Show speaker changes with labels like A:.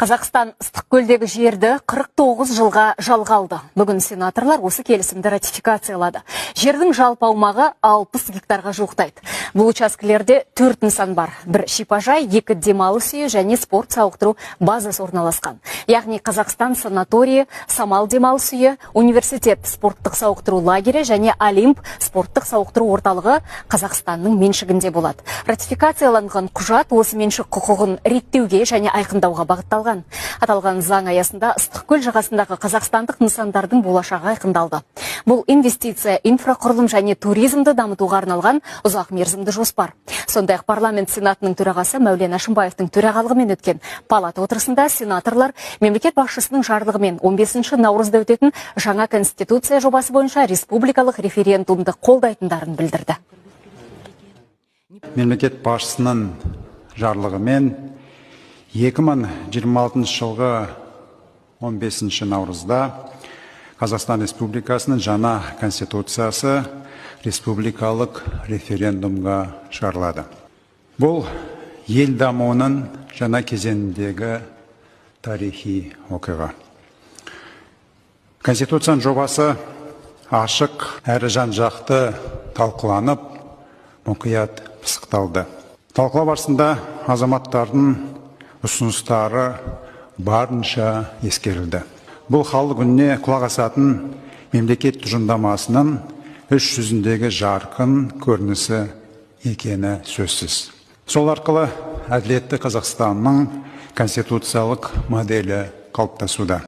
A: Қазақстан Ыстықкөлдегі жерді 49 жылға жалға алды. Бүгін сенаторлар осы келісімді ратификациялады. Жердің жалпы аумағы 60 гектарға жуықтайды. Бұл учаскелерде 4 нысан бар. Бір шипажай, 2 демалыс үйі және спорт сауықтыру базасы орналасқан. Яғни Қазақстан санаторийі, Самал демалыс үйі, университет спорттық сауықтыру лагері және Олимп спорттық сауықтыру орталығы Қазақстанның меншігінде болады. Ратификацияланған құжат осы меншік құқығын реттеуге және айқындауға бағытталған. Аталған заң аясында Ыстықкөл жағасындағы қазақстандық нысандардың болашағы айқындалды. Бұл инвестиция, инфрақұрылым және туризмді дамытуға арналған ұзақ мерзімді жоспар. Сондай-ақ парламент сенатының төрағасы Мәулен Әшімбаевтың төрағалығымен өткен палата отырысында сенаторлар мемлекет басшысының жарлығымен 15 наурызда өтетін жаңа конституция жобасы бойынша республикалық референдумды қолдайтындарын білдірді.
B: Мемлекет басшысының жарлығымен 2026 жылғы 15 наурызда Қазақстан Республикасының жаңа конституциясы республикалық референдумға шығарылады. Бұл ел дамуының жаңа кезеңіндегі тарихи оқиға. Конституцияның жобасы ашық әрі жан-жақты талқыланып, мұқият пысықталды. Талқылау барысында азаматтардың ұсыныстары барынша ескерілді. Бұл халық үніне құлақ асатын мемлекет тұжырымдамасының іс жүзіндегі жарқын көрінісі екені сөзсіз. Сол арқылы әділетті Қазақстанның конституциялық моделі қалыптасуда.